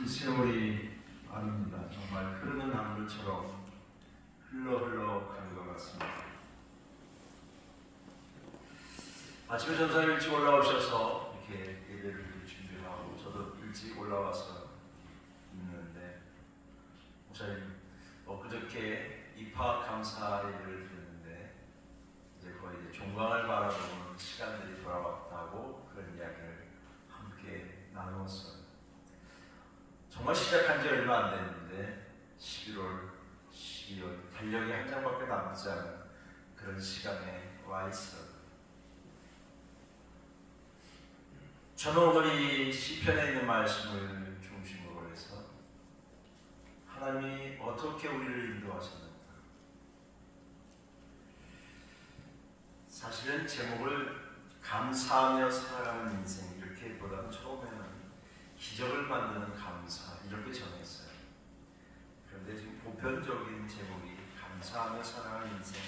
세월이 아닙니다. 정말 흐르는 강물처럼 흘러 가는 것 같습니다. 아침에 전사님 일찍 올라오셔서 이렇게 예배를 준비하고 저도 일찍 올라와서 있는데 목사님 그저께 입학 감사 예배를 드렸는데 이제 거의 종강을 바라보는 시간들이 돌아왔다고 그런 이야기를 함께 나누었어요. 정말 시작한 지 얼마 안 됐는데 11월, 12월 달력이 한 장밖에 남지 않은 그런 시간에 와 있어요. 저는 오늘 이 시편에 있는 말씀을 중심으로 해서 하나님이 어떻게 우리를 인도하셨는가, 사실은 제목을 감사하며 살아가는 인생 이렇게 보다는 처음에는 기적을 만드는 감사 이렇게 정했어요. 그런데 지금 보편적인 제목이 감사하며 살아가는 인생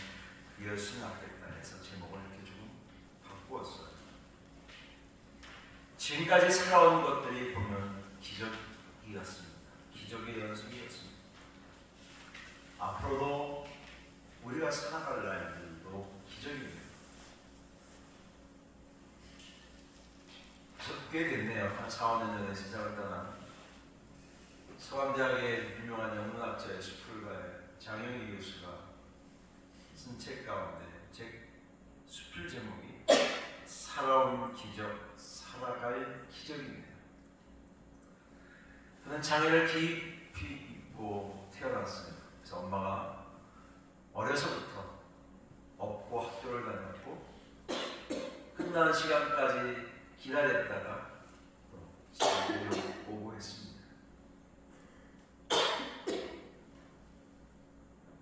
그것이 낫겠다 해서 제목을 이렇게 좀 바꾸었어요. 지금까지 살아온 것들이 보면 기적이었습니다. 기적의 연속이었습니다. 앞으로도 우리가 살아갈 날들도 기적입니다. 꽤 됐네요. 한 4, 5년 전에 세상을 떠난 서강대학의 유명한 영문학자의 수필가의 장영희 교수가 쓴 책 가운데 수필 제목이 살아온 기적, 살아갈 기적입니다. 그는 장애를 깊이 입고 태어났어요. 그래서 엄마가 어려서부터 업고 학교를 다녔고 끝나는 시간까지 기다렸다가 또 오고 했습니다.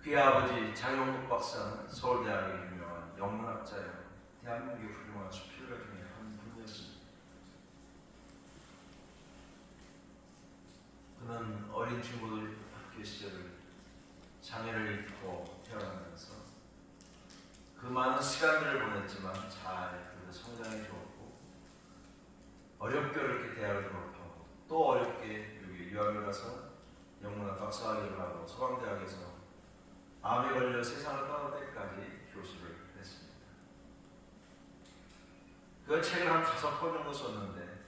그의 아버지 장영국 박사는 서울대학의 유명한 영문학자였고 대한민국의 훌륭한 수필가 중에 한 분이었습니다. 그는 어린 친구들 학교 시절을 장애를 입고 태어나면서 그 많은 시간들을 보냈지만 잘 성장해 주었고 어렵게 이렇게 대학을 졸업하고 또 어렵게 여기 유학을 가서 영문학 박사학위를 하고 서강대학에서 암에 걸려 세상을 떠날 때까지 교수를 했습니다. 그 책을 한 5권 정도 썼는데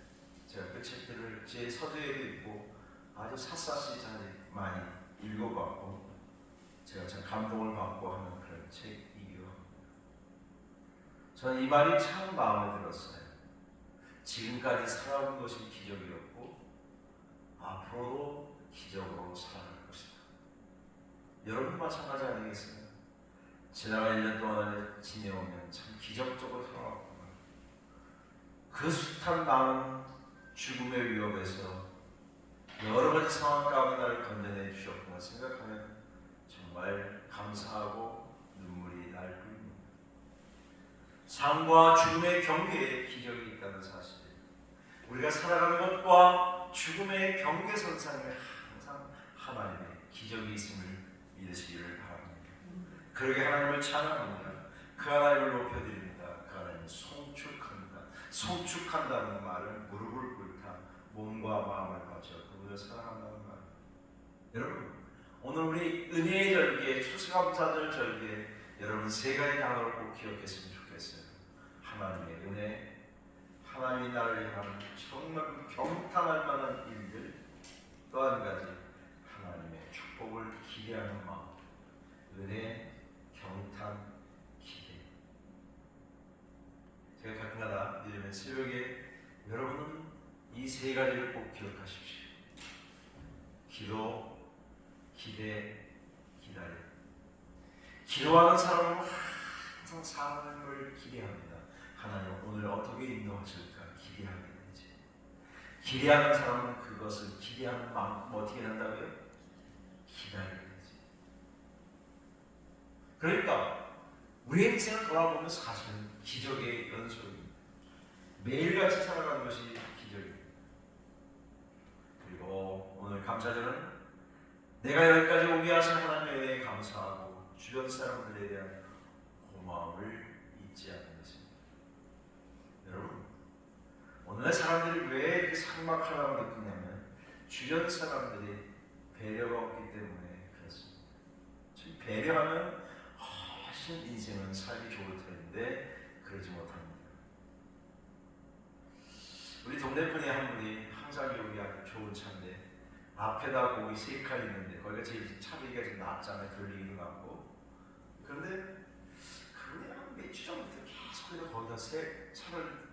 제가 그 책들을 제 서재에도 있고 아주 샅샅이 잘 많이 읽어봤고 제가 참 감동을 받고 하는 그런 책이기도 합니다. 저는 이 말이 참 마음에 들었어요. 지금까지 살아온 것이 기적이었고 앞으로도 기적으로 살아갈 것이다. 여러분도 마찬가지 아니겠어요? 지나간 1년 동안을 지내오면 참 기적적으로 살아왔구나. 그 숱한 많은 죽음의 위협에서 여러 가지 상황 가운데 나를 건져내 주셨구나 생각하면 정말 감사하고 눈물이 날 뿐입니다. 삶과 죽음의 경계에 기적이 있다는 사실, 우리가 살아가는 것과 죽음의 경계선상에 항상 하나님의 기적이 있음을 믿으시기를 바랍니다. 그러게 하나님을 찬양합니다. 그 하나님을 높여드립니다. 그 하나님을 송축합니다. 송축한다는 말은 무릎을 꿇다, 몸과 마음을 바쳐 그분을 사랑한다는 말. 여러분, 오늘 우리 은혜의 절기에 추수감사절 절기에 여러분 세 가지 단어를 꼭 기억했으면 좋겠어요. 하나님의 은혜, 하나님이 나를 향한 정말 경탄할 만한 일들, 또 한 가지 하나님의 축복을 기대하는 마음. 은혜, 경탄, 기대. 제가 가끔가다 이러면 새벽에 여러분은 이 세 가지를 꼭 기억하십시오. 기도, 기대, 기다려. 기도하는 사람은 항상 사람을 기대합니다. 하나님 오늘 어떻게 인도하실까 기대하게 되지. 기대하는 사람은 그것을 기대하는 만큼 어떻게 한다고요? 기다리게 되지. 그러니까 우리의 인생을 돌아보면 사실은 기적의 연속입니다. 매일같이 살아가는 것이 기적입니다. 그리고 오늘 감사절은 내가 여기까지 오게 하신 하나님의 은혜에 감사하고 주변 사람들에 대한 고마움을 잊지 않는 것입니다. 여러분, 오늘날 사람들이 왜 이렇게 삭막하다고 느끼냐면 주변 사람들이 배려가 없기 때문에 그렇습니다. 배려하면 훨씬 인생은 살기 좋을 텐데 그러지 못합니다. 우리 동네 분이 한 분이 항상 여기 아주 좋은 차인데 앞에다 고기 3칸 있는데 거기가 제일 차비가 좀 낮잖아요. 들리기도 낮고. 그런데 그분이 한 몇 주 전부터 계속 거기다 차를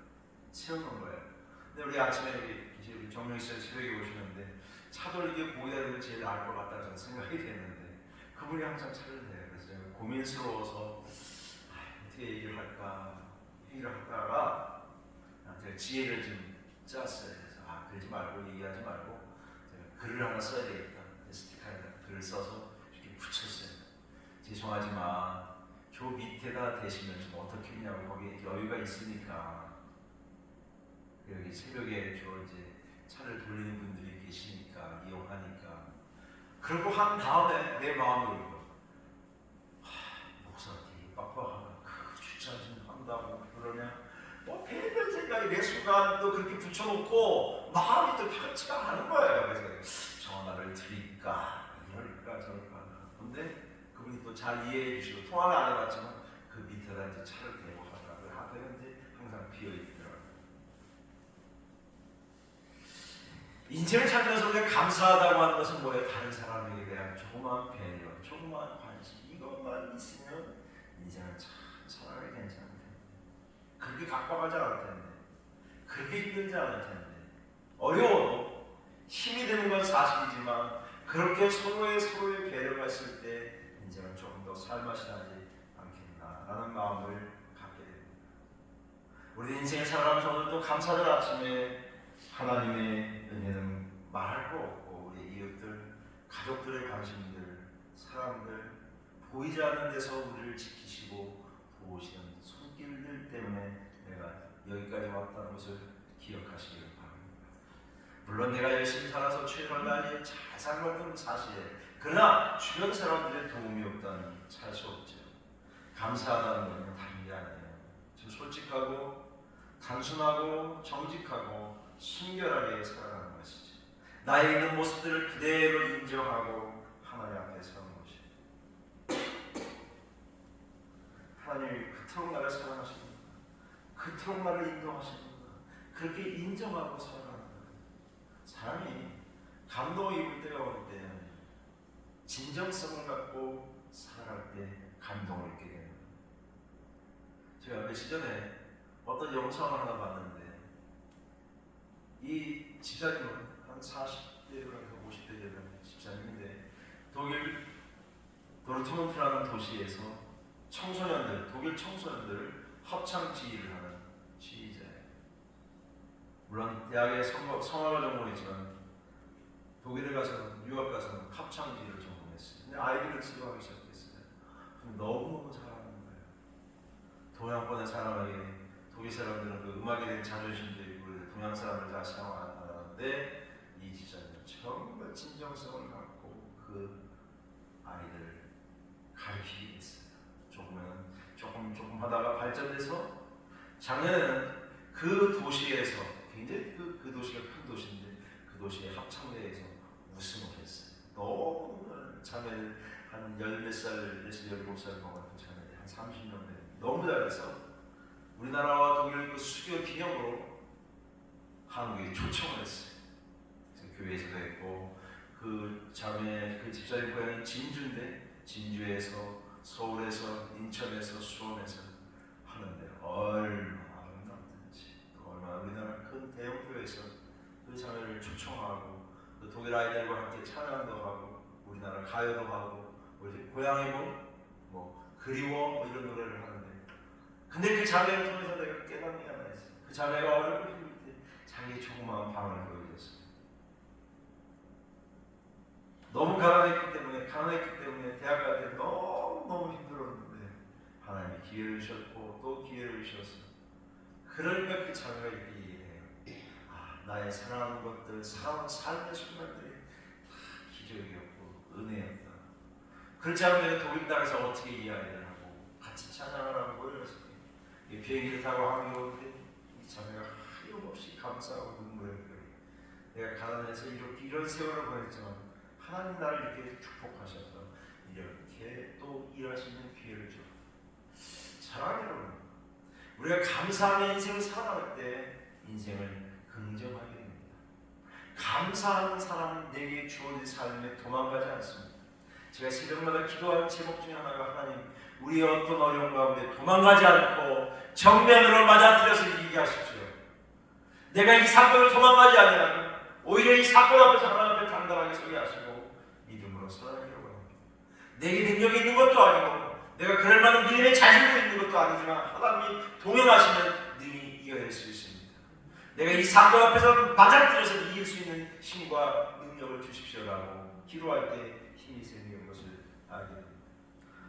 세우는 거예요. 근데 우리 아침에 우리 정명희 씨가 새벽에 오시는데 차 돌리기 고기다 들고 제일 나을 것 같다는 저는 생각이 됐는데 그분이 항상 차를 대요. 그래서 제가 고민스러워서 어떻게 얘기를 할까 얘기를 하다가 제가 지혜를 좀 짰어요. 그래서 그러지 말고 얘기하지 말고 제가 글을 하나 써야 되겠다. 스티커에다 글을 써서 이렇게 붙였어요. 죄송하지만 저 밑에다 대시면 좀 어떻게 했냐고 거기에 여유가 있으니까 여기 새벽에 이제 차를 돌리는 분들이 계시니까 이용하니까 그러고 한 다음에 내 마음으로 목사 되게 빡빡하다. 그 주차 좀 한다고 그러냐 별별 생각이 내 순간 또 그렇게 붙여놓고 마음이 또 편치가 않은 거예요. 그래서 전화를 드릴까 이럴까 저럴까. 근데 그분이 또 잘 이해해 주시고 통화는 안 해봤지만 그 밑에다 이제 차를 대고 하더라고요. 앞에는 이제 항상 비어 있더라고요. 인생을 살면서 우리가 감사하다고 하는 것은 뭐예요? 다른 사람에게 대한 조그마한 배려, 조그마한 관심 이것만 있으면 인생은 참 살아가기 괜찮을 텐데 그렇게 각박하지 않을 텐데 그렇게 힘들지 않을 텐데 어려워도 힘이 되는 건 사실이지만 그렇게 서로의 배려가 있을 때 인생은 조금 더 살맛이 나지 않겠나라는 마음을 갖게 됩니다. 우리 인생을 살아가면서 오늘도 감사절 아침에 하나님의 은혜는 말할 거 없고 우리 이웃들, 가족들의 관심들, 사람들 보이지 않는 데서 우리를 지키시고 도우시는 손길들 때문에 내가 여기까지 왔다는 것을 기억하시기를 바랍니다. 물론 내가 열심히 살아서 최선을 다해 잘 산 것은 사실이에요. 그러나 주변 사람들의 도움이 없다니 살 수 없죠. 감사하다는 것은 다른 게 아니에요. 좀 솔직하고 단순하고 정직하고 순결하게 살아가는 것이죠. 나의 있는 모습들을 그대로 인정하고 하나님 앞에 서는 것이죠. 하나님이 그토록 나를 사랑하십니다. 그토록 나를 인도하십니다. 그렇게 인정하고 살아가는 거예요. 사람이 감동을 입을 때가 올 때 진정성을 갖고 살아갈 때 감동을 입게 됩니다. 제가 며칠 전에 어떤 영상을 하나 봤는데 이 집사님은 한 40대에서 50대 되는 집사님인데 독일 도르트문트라는 도시에서 독일 청소년들을 합창 지휘를 하는 지휘자예요. 물론 대학에 성악을 전공했지만 독일에 가서는 유학 가서는 합창 지휘를 전공했어요. 근데 아이들을 치료하기 시작했어요. 너무너무 잘하는 거예요. 동양권의 사람에게 독일 사람들은 그 음악에 대한 자존심도 있고 동양 사람들 다 사랑하는데 이 집사님은 정말 진정성을 갖고 그 아이들을 가르치게 됐어요. 조금 하다가 발전돼서 작년에는 그 도시에서 굉장히 그 도시가 큰 도시인데 그 도시의 합창대회에서 우승을 했어요. 너무 자매를 한 10몇 살, 17살 먹은 자매들 한 30년 된 너무 잘해서 우리나라와 독일 그 수교 기념으로 한국에 초청을 했어요. 그래서 교회에서도 했고 그 자매 그 집사님 고향이 진주인데 진주에서 서울에서 인천에서 수원에서 하는데 얼마나 아름답든지 또 얼마나 우리나라 큰 대형 교회에서 그 자매를 초청하고 그 독일 아이들과 함께 찬양도 하고 우리나라 가요도 하고 우리 고향에 뭐 그리워 이런 노래를 하는데 근데 그 자매를 통해서 내가 깨닫는 게 하나 있어요. 그 자매가 얼굴 힘들 때 자기 조그마한 방을 보여줬어요. 너무 가난했기 때문에 대학 갈 때 너무 힘들었는데 하나님이 기회를 주셨고 또 기회를 주셨어요. 그러니까 그 자매가 이렇게 얘기해요. 나의 사랑하는 것들, 삶의 순간들이 다 기적이었고 은혜였다. 그렇지 않으면 독일 땅에서 어떻게 이 아이들 하고 같이 찬양을 하고 이랬어요. 비행기를 타고 한국에 오는데 이 자매가 하염없이 감사하고 눈물을 흘려요. 내가 가난해서 이런 세월을 보냈지만 하나님 나를 이렇게 축복하셔서 이렇게 또 일할 수 있는 기회를 줘. 사랑하는 여러분, 우리가 감사하며 인생을 살아갈 때 인생을 긍정하게 됩니다. 감사하는 사람은 내게 주어진 삶에 도망가지 않습니다. 제가 새벽마다 기도하는 제목 중에 하나가 하나님, 우리의 어떤 어려움 가운데 도망가지 않고 정면으로 맞아들여서 이기게 하십시오. 내가 이 사건을 도망가지 아니하고 오히려 이 사건 앞에서 하나님 앞에 당당하게 서게 하시고 믿음으로 살아가기를 원합니다. 내게 능력이 있는 것도 아니고 내가 그럴 만한 믿음의 자신도 있는 것도 아니지만 하나님이 동행하시면 능히 이겨낼 수 있습니다. 내가 이 사건 앞에서 맞아들여서 이길 수 있는 힘과 능력을 주십시오라고 기도할 때 힘이 생기는 것을 알게 됩니다.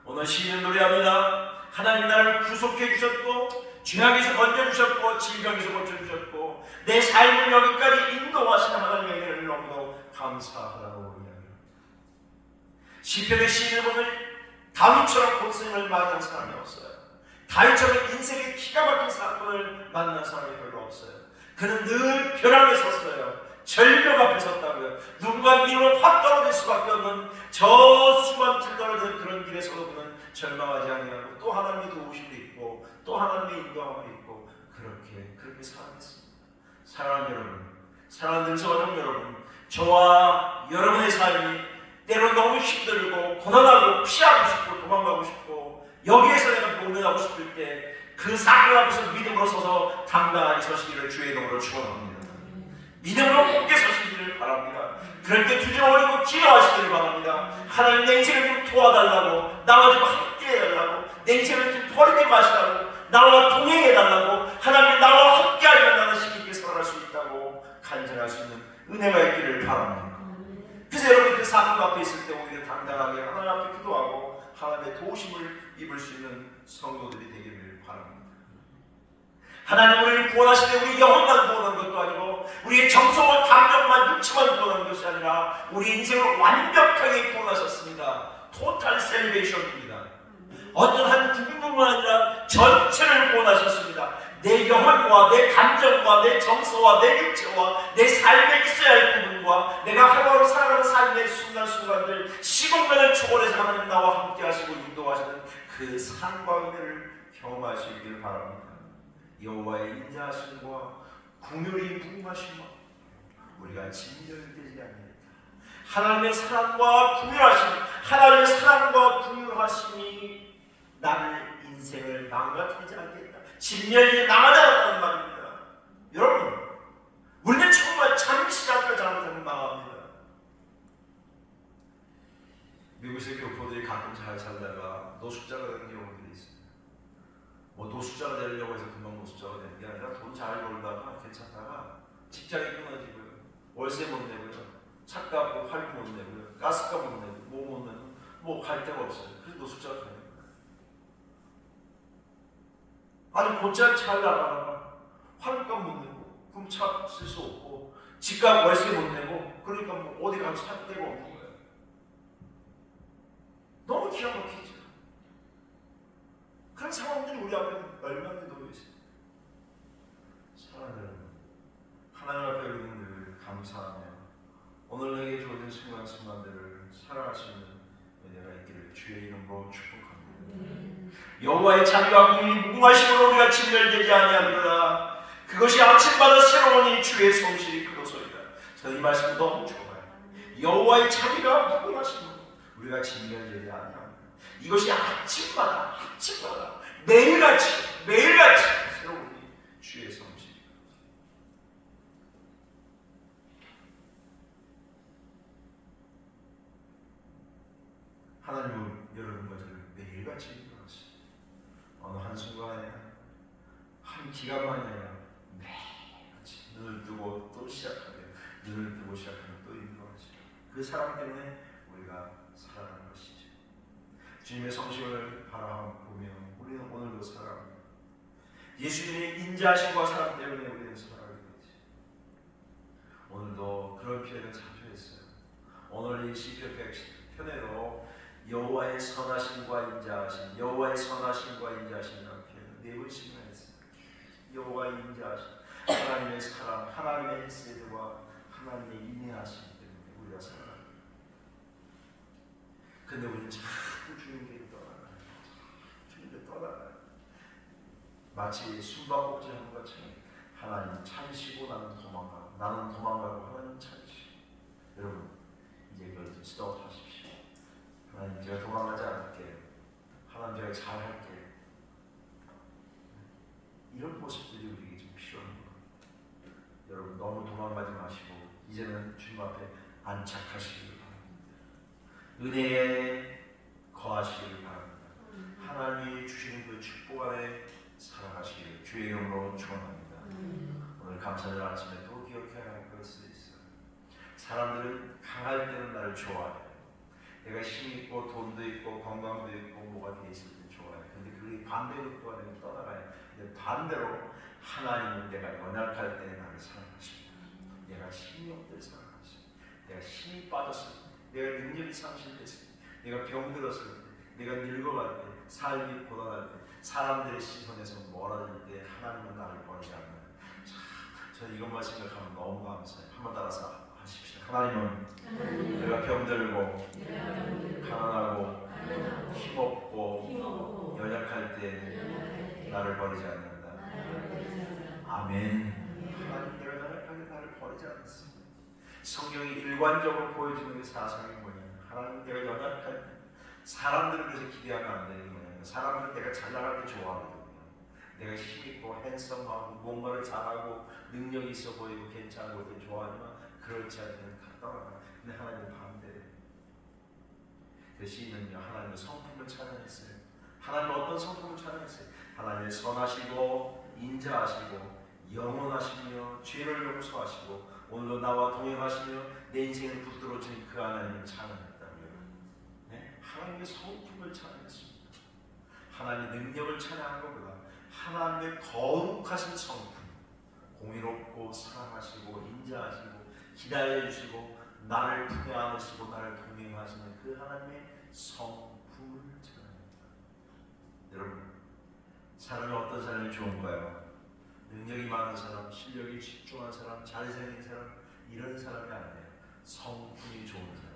오늘 시인은 노래합니다. 하나님 나를 구속해 주셨고 죄악에서 건져주셨고 질병에서 고쳐주셨고 내 삶을 여기까지 인도하시는 하나님의 은혜를 너무도 감사하다고 이야기합니다. 시편의 시인을 보면 다윗처럼 고생을 만난 사람이 없어요. 다윗처럼 인생의 기가 막힌 사건을 만난 사람이 별로 없어요. 그는 늘 벼랑에 섰어요. 절벽 앞에 섰다고요. 누군가 밀어 확 떨어질 수밖에 없는 저 수만 길 떨어진 그런 길에서도 그는 절망하지 아니하고 또 하나님의 도우심도 있고 또 하나님의 인도함도 있고 그렇게 살아냈습니다. 사랑하는 여러분, 사랑하는 능성하는 여러분, 저와 여러분의 삶이 때로 너무 힘들고 고난하고 피하고 싶고 도망가고 싶고 여기에서 내가 모면하고 싶을 때 그 사건 앞에서 믿음으로 서서 당당하게 서시기를 주의 이름으로 축원합니다. 믿음으로 굳게 서시기를 바랍니다. 그럴 때 두려워하고 기도하시기를 바랍니다. 하나님 내 인생을 좀 도와달라고, 나와 좀 함께 해달라고, 내 인생을 좀 버리지 마시라고, 나와 동행해달라고, 하나님 나와 함께 하면 나는 힘있게 살아갈 수 있다고 간절할 수 있는 은혜가 있기를 바랍니다. 그래서 여러분 그 사건 앞에 있을 때 오히려 당당하게 하나님 앞에 기도하고 하나님의 도우심을 입을 수 있는 성도들이 되기를 바랍니다. 하나님 우리를 구원하실 때 우리 영혼만 구원한 것도 아니고 우리의 정성과 감정만 육체만 구원한 것이 아니라 우리 인생을 완벽하게 구원하셨습니다. 토탈 셀베이션입니다. 어떤 한 부분만 아니라 전체를 구원하셨습니다. 내 영혼과 내 감정과 내 정서와 내 육체와 내 삶에 있어야 할 부분과 내가 하루하루 살아가는 삶의 순간순간들 시공간을 초월해서 하나님 나와 함께 하시고 인도하시는 그 산과 은혜를 경험할 수 있기를 바랍니다. 여호와의 인자하심과 긍휼이 무궁하심과 우리가 진멸되지 아니하리라. 하나님의 사랑과 긍휼하심, 하나님의 사랑과 긍휼하심이 나를 인생을 망가뜨리지 않겠다. 진멸이 나가지 않았다는 말입니다. 여러분, 우리는 정말 잠시 잠깐 잘못하면 망합니다. 미국의 교포들이 가끔 잘 살다가 노숙자가 되는 경우들이 있습니다. 뭐 노숙자가 되려고 해서 금방 노숙자가 되는 게 아니라 돈 잘 벌다가 괜찮다가 직장이 끊어지고요, 월세 못 내고요, 차값 할부 못 내고요, 가스값 못 내고 뭐 못 내고 뭐 갈 데가 없어요. 그래서 노숙자가 되는 거예요. 아니 곧잘 잘 나가다가 할부값 못 내고 그럼 차 쓸 수 없고 집값 월세 못 내고 그러니까 뭐 어디 가서 살 데가 없는 거예요. 너무 기가 막히죠. 그런 상황들이 우리 앞에 얼마나 놓여 있습니다. 사랑하는 여러분, 하나님 앞에 우리는 늘 감사하며 오늘 내게 주어진 순간순간들을 살아갈 수 있는 은혜가 있기를 주의 이름으로 축복합니다. 여호와의 자비와 긍휼이 무궁하심으로 우리가 진멸되지 아니하노라. 그것이 아침마다 새로우니 주의 성실이 크도소이다. 저는 이 말씀 너무 좋아요. 여호와의 자비가 무궁하심으로 우리가 진멸되지 아니하노라. 이것이 아침마다 매일같이 새로우니 주의 성실. 하나님은 여러분과 저를 매일같이 인도하시고 어느 한순간에 한 기간만이 아니라 매일같이 눈을 뜨고 또 시작하며 눈을 뜨고 시작하며 또 인도하시고 그 사랑 때문에 우리가 살아가는 것이죠. 주님의 성실을 바라보며 우리는 오늘도 살아갑니다. 예수님의 인자하심과 사랑 때문에 우리는 살아가게 되지. 오늘도 그런 표현을 자주 했어요. 오늘 이 시편 100편에도 여호와의 선하심과 인자하심, 여호와의 선하심과 인자하심이라는 표현을 4번씩이나 했어요. 여호와의 인자하심, 하나님의 사랑, 하나님의 헤세드와 하나님의 인내하시기 때문에 우리가 살아갑니다. 근데 우리는 자꾸 주님께 떠나가요. 주님께 떠나가요. 마치 숨바꼭질하는 것처럼 하나님 찾으시고 나는 도망가고, 나는 도망가고 하나님 찾으시고. 여러분 이제 그걸 좀 스톱하십시오. 하나님 제가 도망가지 않을게요. 하나님 제가 잘할게요. 이런 모습들이 우리에게 좀 필요합니다. 여러분 너무 도망가지 마시고 이제는 주님 앞에 안착하시길 바랍니다. 은혜에 거하시길 바랍니다. 하나님이 주시는 그 축복 안에 살아가시길 주의 이름으로 축원합니다. 오늘 감사절 아침에 또 기억해야 할 것이 있어요. 사람들은 강할 때는 나를 좋아해요. 내가 힘 있고 돈도 있고 건강도 있고 뭐가 돼 있을 때 좋아해요. 근데 그게 반대로 또 하나님 떠나가요. 근데 반대로 하나님은 내가 연약할 때 나를 사랑하십니다. 내가 힘이 없을 때 사랑하십니다. 내가 힘이 빠졌을 때, 내가 능력이 상실됐을 때, 내가 병들었을 때, 내가 늙어갈 때, 삶이 고단할 때, 사람들의 시선에서 멀어질 때 하나님은 나를 버리지 않나요? 저는 이것만 생각하면 너무 감사해요. 한번 따라서 하십시오. 하나님은 내가 병들고 가난하고 힘없고 연약할 때 나를 버리지 않는다. 아멘. 하나님 내가 연약하게 나를 버리지 않습니다. 성경이 일관적으로 보여주는 그 사상이 뭐냐면 하나님 내가 연약할 때 사람들을 위해서 기대하면 안 되는 거예요. 사람들은 내가 잘 나갈 때 좋아하거든요. 내가 힘있고 핸섬하고 뭔가를 잘하고 능력이 있어 보이고 괜찮고 볼 때 좋아하지만 그렇지 않으면 다 떠나가. 근데 하나님은 반대예요. 그 시인은요 하나님의 성품을 찬양했어요. 하나님은 어떤 성품을 찬양했어요? 하나님의 선하시고 인자하시고 영원하시며 죄를 용서하시고 오늘도 나와 동행하시며 내 인생을 붙들어 주신 그 하나님을 찬양했다고요. 네? 하나님의 성품을 찬양했습니다. 하나님의 능력을 찬양한 것보다 하나님의 거룩하신 성품, 공의롭고 사랑하시고 인자하시고 기다려주시고 나를 품에 안으시고 나를 동행하시는 그 하나님의 성품을 찬양합니다. 여러분 사람이 어떤 사람이 좋은가요? 능력이 많은 사람, 실력이 집중한 사람, 잘생긴 사람 이런 사람이 아니에요. 성품이 좋은 사람,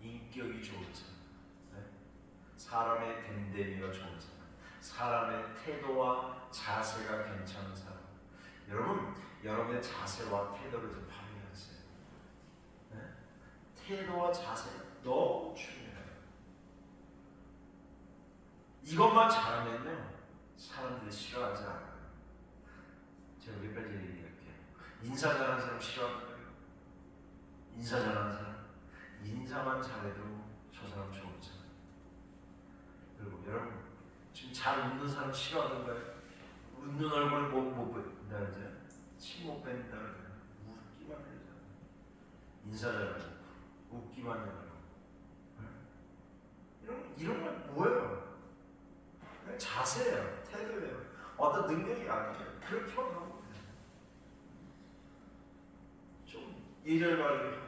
인격이 좋은 사람, 네? 사람의 됨됨이가 좋은 사람, 사람의 태도와 자세가 괜찮은 사람. 여러분, 여러분의 자세와 태도를 좀 발휘하세요. 네? 태도와 자세가 너무 중요해요. 이것만 잘하면요 사람들이 싫어하지 않아요. 제가 몇 가지 얘기할게요. 인사 잘하는 사람 싫어하는 거예요. 인사 잘하는 사람, 인사만 잘해도 저 사람 좋은 사람. 그리고 여러분 지금 잘 웃는 사람 싫어하던가요? 웃는 얼굴 못 뺀다 이제 침 못 뺀다 웃기만 해요. 인사 잘하고 웃기만 해요. 이런 건 뭐예요? 그냥 자세예요, 태도예요. 어떤 능력이 아니에요. 그렇게만 하고 좀 예절 바르게 하고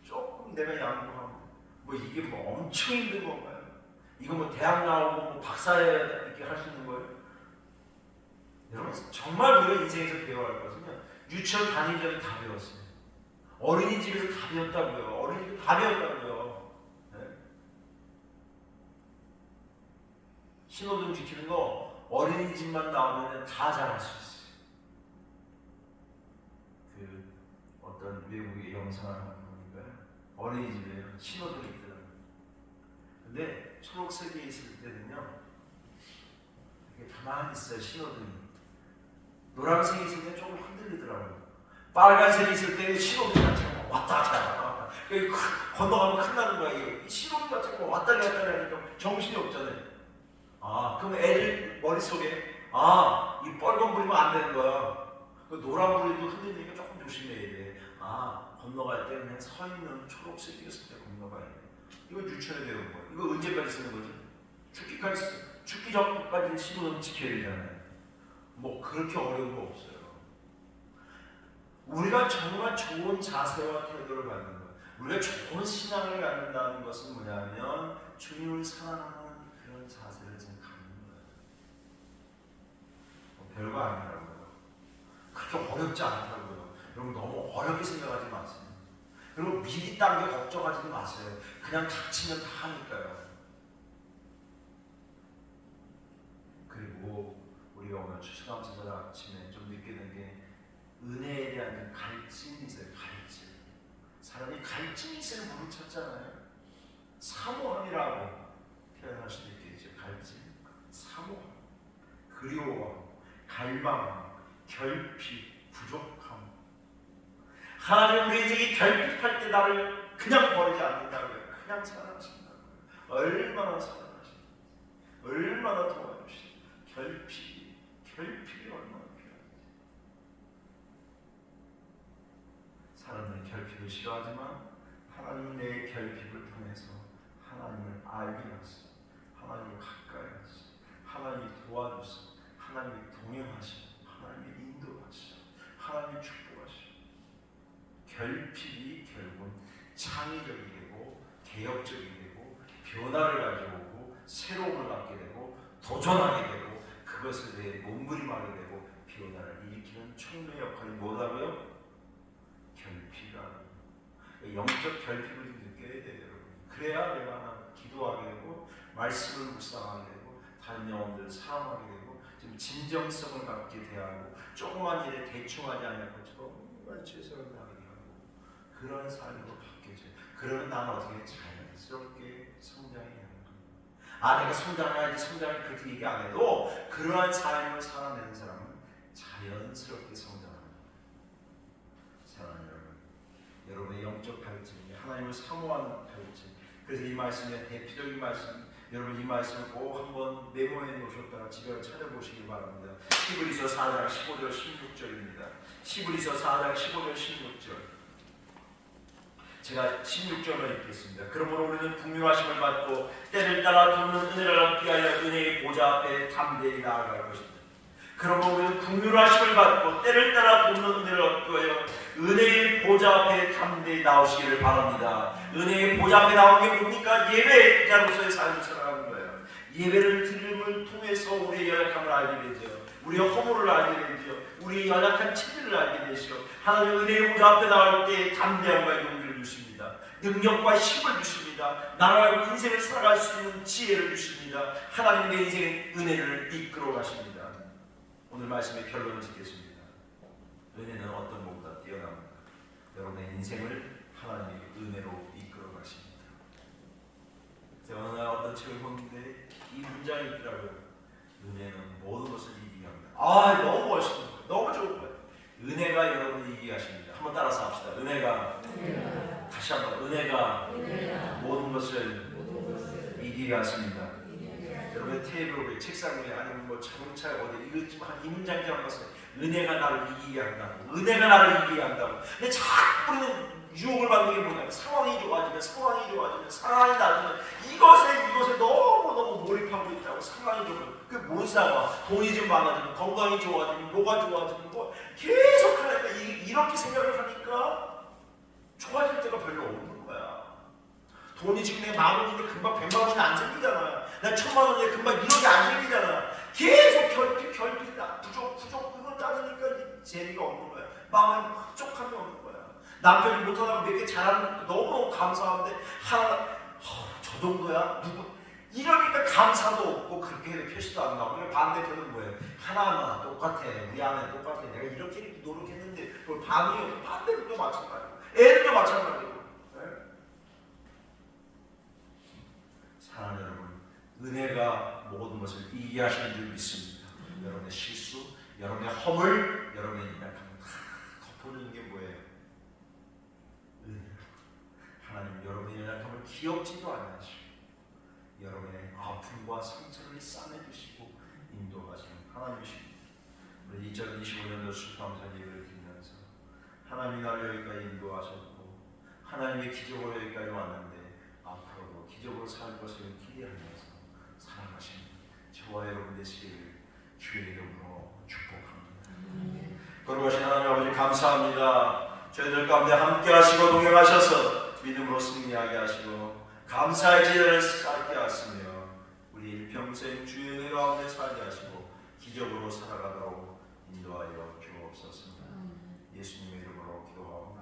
조금 내가 양보하고 뭐 이게 뭐 엄청 힘든 건가요? 이거 뭐 대학 나오고 뭐 박사해야 이렇게 할 수 있는 거예요? 여러분 정말 우리가 인생에서 배워야 할 것은요 유치원 다니기 전에 다 배웠어요. 어린이집에서 다 배웠다고요. 어린이집 다 배웠다고요. 네? 신호등 지키는 거 어린이집만 나오면 다 잘할 수 있어요. 그 어떤 외국의 영상을 한번 보니까요 어린이집에 신호등이 있더라고요. 근데 초록색이 있을 때는요 이렇게 가만히 있어요. 신호등이 노란색이 있을 때 조금 흔들리더라고요. 빨간색이 있을 때 신호등이 자꾸 왔다 갔다 건너가면 큰일 나는 거야. 이 신호등이 자꾸 왔다 갔다 하니까 정신이 없잖아요. 아 그럼 애들 머릿속에 이 빨간 불이면 안 되는 거야. 그 노란 불이도 흔들리니까 조금 조심해야 돼. 건너갈 때 그냥 서 있는 초록색이 있을 때 건너가야 돼. 이거 유치원에 배운 거야. 이거 언제까지 쓰는 거지? 죽기 전까지 신호등 지켜야 되잖아요. 뭐 그렇게 어려운 거 없어요. 우리가 정말 좋은 자세와 태도를 갖는 것, 우리가 좋은 신앙을 갖는다는 것은 뭐냐면 주님을 사랑하는 그런 자세를 지금 갖는 거예요. 별거 아니라고요. 그렇게 어렵지 않다고요. 여러분 너무 어렵게 생각하지 마세요. 그리고 미리 당겨 걱정하지 마세요. 그냥 닥치면 다 하니까요. 그리고 우리가 오늘 추수감사절 아침에 좀 늦게 된 게 은혜에 대한 그 갈증이 있어요. 갈증. 사람이 갈증이 있어야 물을 찾잖아요. 사모함이라고 표현할 수도 있겠죠. 갈증, 사모함, 그리워함, 갈망함, 결핍, 부족함. 하나님 우리 인생이 결핍할 때 나를 그냥 버리지 않는다고요. 그냥 사랑하신다고요. 얼마나 사랑하신다. 얼마나 도와주신다. 결핍이 얼마나 필요한지. 사람들은 결핍을 싫어하지만 하나님은 내 결핍을 통해서 하나님을 알게 하시고 하나님을 가까이 하시고 하나님이 도와주시고 하나님이 동행하시고 하나님이 인도하시고 하나님이 축복하시고 결핍이 결국은 창의적이 되고 개혁적이 되고 변화를 가져오고 새로움을 갖게 되고 도전하게 되고 그것에 대해 몸부림하게 되고 변화를 일으키는 총무의 역할이 뭐라고요? 결핍이라는 영적 결핍을 좀 느껴야 돼요. 그래야 내가 기도하게 되고 말씀을 묵상하게 되고 다른 영혼들을 사랑하게 되고 좀 진정성을 갖게 대하고 조그만 일에 대충하지 않고 정말 최선을 다하게 하고 그런 삶으로 바뀌어져요. 그러면 나는 어떻게 자연스럽게 성장해야 하는 거예요. 내가 성장해야지 성장을 그렇게 얘기 안 해도 그러한 삶을 살아내는 사람은 자연스럽게 성장합니다. 사랑하는 여러분의 영적 갈증이 하나님을 사모하는 갈증. 그래서 이 말씀의 대표적인 말씀, 여러분 이 말씀을 꼭 한번 메모해 놓으셨다가 집에 찾아보시기 바랍니다. 히브리서 4장 15절 16절입니다. 히브리서 4장 15절 16절. 제가 16절을 읽겠습니다. 그러므로 우리는 긍휼하심을 받고 때를 따라 돕는 은혜를 얻기 위하여 은혜의 보좌 앞에 담대히 나아갈 것입니다. 그러므로 우리는 긍휼하심을 받고 때를 따라 돕는 은혜를 얻기 위하여 은혜의 보좌 앞에 담대히 나오시기를 바랍니다. 은혜의 보좌 앞에 나오는 게 뭡니까? 예배자로서의 삶을 살아가는 거예요. 예배를 드림을 통해서 우리의 연약함을 알게 되죠. 우리의 허물을 알게 되죠. 우리의 연약한 체질을 알게 되죠. 하나님 은혜의 보좌 앞에 나올 때 담대함과 용기를 주십니다. 능력과 힘을 주십니다. 나라와 인생을 살아갈 수 있는 지혜를 주십니다. 하나님 내 인생의 은혜를 이끌어 가십니다. 오늘 말씀의 결론을 짓겠습니다. 은혜는 어떤 것보다 뛰어납니다. 여러분의 인생을 하나님의 은혜로 이끌어 가십니다. 제가 어느 날 어떤 책을 보는데 이 문장이 있더라고요. 은혜는 모든 것을 이기게 합니다. 너무 멋있는 거예요. 너무 좋은 거예요. 은혜가 여러분을 이기게 하십니다. 한번 따라서 합시다. 은혜가. 다시 한번 은혜가 모든 것을 이기게 하십니다. 여러분의 테이블 위에 책상 위에 아니면 뭐 자동차에 어디 이거 한 이 문장처럼 봤어요. 은혜가 나를 이기게 한다고. 은혜가 나를 이기게 한다고. 근데 자꾸 우리는 유혹을 받는 게 뭐냐면 상황이 좋아지면 상황이 나아지면 이것에 너무 몰입하고 있다고. 상황이 좋으면 그게 뭔 상황? 돈이 좀 많아지면 건강이 좋아지면 뭐가 좋아지면 뭐 계속 하니까 이렇게 생각을 하니까 좋아질 때가 별로 없는 거야. 돈이 지금 내 10,000원인데 금방 100,000원이 안 생기잖아. 나 1,000,000원인데 금방 1억이 안 생기잖아. 계속 결핍 부족 그거 따지니까 재미가 없는 거야. 마음에 흡족함이 없는 거야. 남편이 못하다가 몇 개 잘하는 거 너무 감사한데 저 정도야? 누구? 이러니까 감사도 없고 그렇게 표시도 안 나오고. 반대편은 뭐예요? 하나하나 똑같아. 우리 안에 똑같아. 내가 이렇게 노력했는데 그걸 반응이 없고. 반대편도 마찬가지고 애들도 마찬가지고. 사랑하는 여러분, 은혜가 모든 것을 이기게 하시는 줄 믿습니다. 여러분의 실수, 여러분의 허물, 여러분의 연약함을 다 덮어주는 게 뭐예요? 은혜. 하나님 여러분의 연약함을 기억지도 않으시고 여러분의 아픔과 상처를 싸매주시고 인도하시는 하나님이십니다. 우리 2025년도 수감사 예배를 드리면서 하나님이 나를 여기까지 인도하셨고 하나님의 기적으로 여기까지 왔는데 앞으로도 기적으로 살 것을 기대하면서 살아가시는 저와 여러분 되시기를 주의 이름으로 축복합니다. 거룩하신 하나님 아버지 감사합니다. 저희들 가운데 함께 하시고 동행하셔서 믿음으로 승리하게 하시고 감사의 지혜를 쌓게 하시며 우리 일평생 주의 은혜 가운데 살게 하시고 기적으로 살아가도록 인도하여 주옵소서. 예수님의 이름으로 기도하옵나이다.